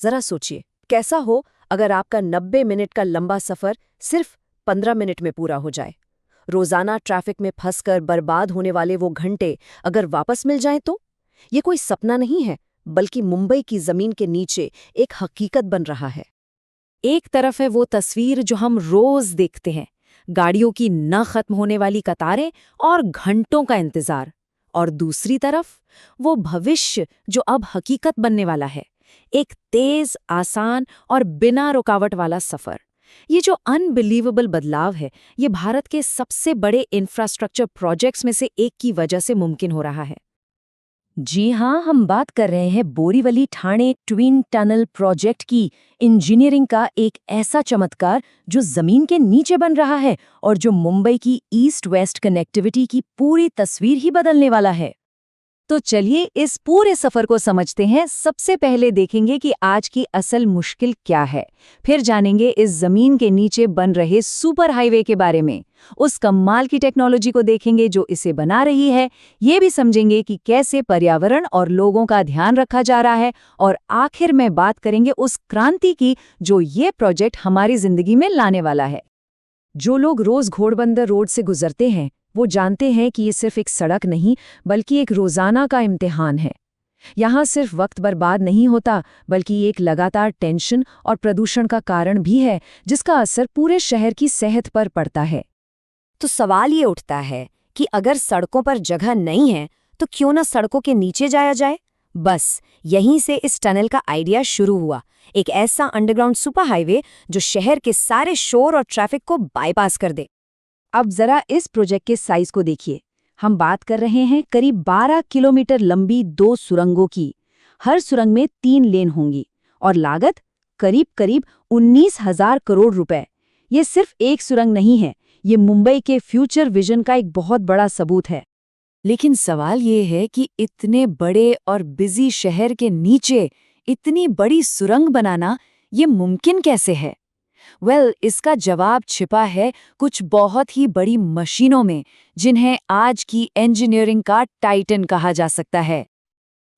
जरा सोचिए, कैसा हो अगर आपका 90 मिनट का लंबा सफर सिर्फ 15 मिनट में पूरा हो जाए। रोजाना ट्रैफिक में फंसकर बर्बाद होने वाले वो घंटे अगर वापस मिल जाएं तो? ये कोई सपना नहीं है, बल्कि मुंबई की जमीन के नीचे एक हकीकत बन रहा है। एक तरफ है वो तस्वीर जो हम रोज देखते हैं, गाड़ियों की न खत्म होने वाली कतारें और घंटों का इंतजार, और दूसरी तरफ वो भविष्य जो अब हकीकत बनने वाला है, एक तेज, आसान और बिना रुकावट वाला सफर। ये जो अनबिलीवेबल बदलाव है, ये भारत के सबसे बड़े इंफ्रास्ट्रक्चर प्रोजेक्ट्स में से एक की वजह से मुमकिन हो रहा है। जी हाँ, हम बात कर रहे हैं Borivali Thane twin tunnel project की। इंजीनियरिंग का एक ऐसा चमत्कार जो जमीन के नीचे बन रहा है और जो मुंबई की ईस्ट वेस्ट कनेक्टिविटी की पूरी तस्वीर ही बदलने वाला है। तो चलिए इस पूरे सफर को समझते हैं। सबसे पहले देखेंगे कि आज की असल मुश्किल क्या है, फिर जानेंगे इस जमीन के नीचे बन रहे सुपर हाईवे के बारे में, उस कमाल की टेक्नोलॉजी को देखेंगे जो इसे बना रही है, ये भी समझेंगे कि कैसे पर्यावरण और लोगों का ध्यान रखा जा रहा है, और आखिर में बात करेंगे उस क्रांति की जो ये प्रोजेक्ट हमारी जिंदगी में लाने वाला है। जो लोग रोज घोड़बंदर रोड से गुजरते हैं वो जानते हैं कि ये सिर्फ एक सड़क नहीं बल्कि एक रोजाना का इम्तिहान है। यहाँ सिर्फ वक्त बर्बाद नहीं होता, बल्कि एक लगातार टेंशन और प्रदूषण का कारण भी है जिसका असर पूरे शहर की सेहत पर पड़ता है। तो सवाल ये उठता है कि अगर सड़कों पर जगह नहीं है तो क्यों ना सड़कों के नीचे जाया जाए। बस यहीं से इस टनल का आइडिया शुरू हुआ, एक ऐसा अंडरग्राउंड सुपर हाईवे जो शहर के सारे शोर और ट्रैफिक को बाईपास कर दे। अब जरा इस प्रोजेक्ट के साइज को देखिए। हम बात कर रहे हैं करीब 12 किलोमीटर लंबी 2 सुरंगों की। हर सुरंग में 3 लेन होंगी और लागत करीब 19,000 करोड़ रुपए। ये सिर्फ एक सुरंग नहीं है, ये मुंबई के फ्यूचर विजन का एक बहुत बड़ा सबूत है। लेकिन सवाल ये है कि इतने बड़े और बिजी शहर के नीचे इतनी बड़ी सुरंग बनाना ये मुमकिन कैसे है? इसका जवाब छिपा है कुछ बहुत ही बड़ी मशीनों में, जिन्हें आज की इंजीनियरिंग का टाइटन कहा जा सकता है।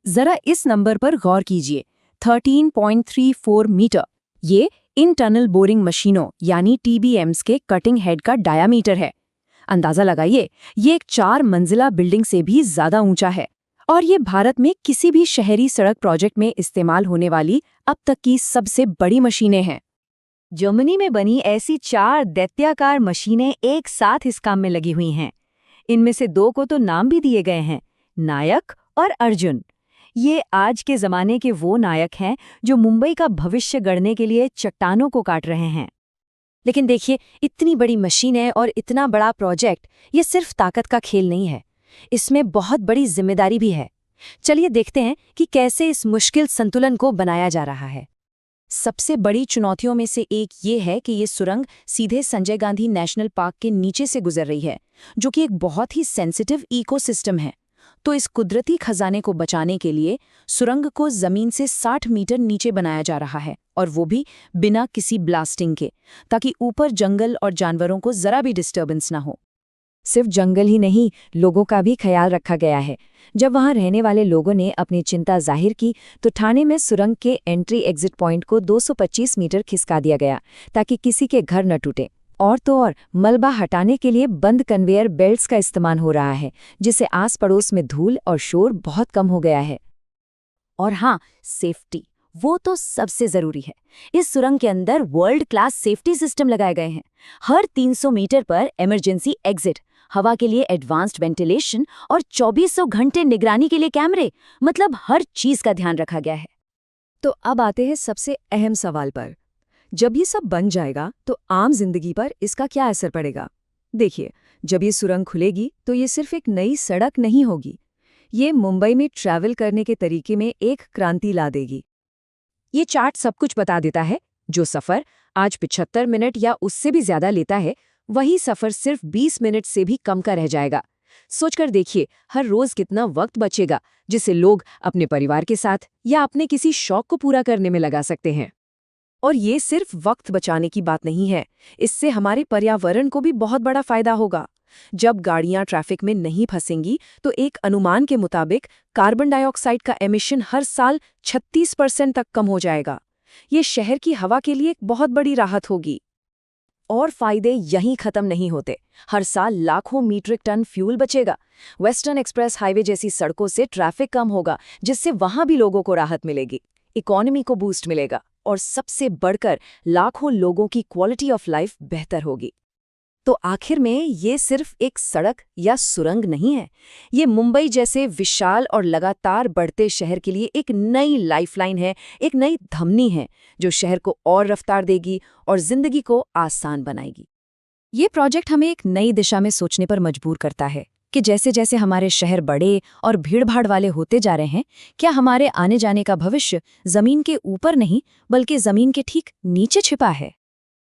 जरा इस नंबर पर गौर कीजिए, 13.34 मीटर। ये इन टनल बोरिंग मशीनों यानी TBMs के कटिंग हेड का डायामीटर है। अंदाजा लगाइए, ये एक 4 मंजिला बिल्डिंग से भी ज्यादा ऊंचा है, और ये भारत में किसी भी शहरी सड़क प्रोजेक्ट में इस्तेमाल होने वाली अब तक की सबसे बड़ी मशीनें हैं। जर्मनी में बनी ऐसी 4 दैत्याकार मशीनें एक साथ इस काम में लगी हुई हैं। इनमें से 2 को तो नाम भी दिए गए हैं, नायक और अर्जुन। ये आज के ज़माने के वो नायक हैं जो मुंबई का भविष्य गढ़ने के लिए चट्टानों को काट रहे हैं। लेकिन देखिए, इतनी बड़ी मशीनें और इतना बड़ा प्रोजेक्ट, ये सिर्फ ताकत का खेल नहीं है, इसमें बहुत बड़ी जिम्मेदारी भी है। चलिए देखते हैं कि कैसे इस मुश्किल संतुलन को बनाया जा रहा है। सबसे बड़ी चुनौतियों में से एक ये है कि ये सुरंग सीधे संजय गांधी नेशनल पार्क के नीचे से गुजर रही है, जो कि एक बहुत ही सेंसिटिव इकोसिस्टम है। तो इस कुदरती खजाने को बचाने के लिए सुरंग को जमीन से 60 मीटर नीचे बनाया जा रहा है, और वो भी बिना किसी ब्लास्टिंग के, ताकि ऊपर जंगल और जानवरों को जरा भी डिस्टर्बेंस ना हो। सिर्फ जंगल ही नहीं, लोगों का भी ख्याल रखा गया है। जब वहां रहने वाले लोगों ने अपनी चिंता जाहिर की तो ठाणे में सुरंग के एंट्री एग्जिट पॉइंट को 225 मीटर खिसका दिया गया, ताकि किसी के घर न टूटे। और तो और मलबा हटाने के लिए बंद कन्वेयर बेल्ट्स का इस्तेमाल हो रहा है, जिससे आस पड़ोस में धूल और शोर बहुत कम हो गया है। और हाँ, सेफ्टी, वो तो सबसे जरूरी है। इस सुरंग के अंदर वर्ल्ड क्लास सेफ्टी सिस्टम लगाए गए हैं। हर 300 मीटर पर इमरजेंसी एग्जिट, हवा के लिए एडवांस्ड वेंटिलेशन और 2400 घंटे निगरानी के लिए कैमरे, मतलब हर चीज का ध्यान रखा गया है। तो अब आते हैं सबसे अहम सवाल पर। जब ये सब बन जाएगा तो आम जिंदगी पर इसका क्या असर पड़ेगा? देखिए, जब ये सुरंग खुलेगी तो ये सिर्फ एक नई सड़क नहीं होगी, ये मुंबई में ट्रैवल करने के तरीके में एक क्रांति ला देगी। ये चार्ट सब कुछ बता देता है। जो सफर आज 75 मिनट या उससे भी ज्यादा लेता है, वही सफर सिर्फ 20 मिनट से भी कम का रह जाएगा। सोचकर देखिए, हर रोज कितना वक्त बचेगा जिसे लोग अपने परिवार के साथ या अपने किसी शौक को पूरा करने में लगा सकते हैं। और ये सिर्फ वक्त बचाने की बात नहीं है, इससे हमारे पर्यावरण को भी बहुत बड़ा फायदा होगा। जब गाड़ियां ट्रैफिक में नहीं फंसेंगी तो एक अनुमान के मुताबिक कार्बन डाइऑक्साइड का एमिशन हर साल 36% तक कम हो जाएगा। ये शहर की हवा के लिए एक बहुत बड़ी राहत होगी। और फायदे यहीं खत्म नहीं होते। हर साल लाखों मीट्रिक टन फ्यूल बचेगा। वेस्टर्न एक्सप्रेस हाईवे जैसी सड़कों से ट्रैफिक कम होगा, जिससे वहां भी लोगों को राहत मिलेगी, इकोनॉमी को बूस्ट मिलेगा और सबसे बढ़कर लाखों लोगों की क्वालिटी ऑफ लाइफ बेहतर होगी। तो आखिर में ये सिर्फ एक सड़क या सुरंग नहीं है, ये मुंबई जैसे विशाल और लगातार बढ़ते शहर के लिए एक नई लाइफलाइन है, एक नई धमनी है जो शहर को और रफ्तार देगी और जिंदगी को आसान बनाएगी। ये प्रोजेक्ट हमें एक नई दिशा में सोचने पर मजबूर करता है कि जैसे जैसे हमारे शहर बड़े और भीड़भाड़ वाले होते जा रहे हैं, क्या हमारे आने जाने का भविष्य जमीन के ऊपर नहीं बल्कि जमीन के ठीक नीचे छिपा है।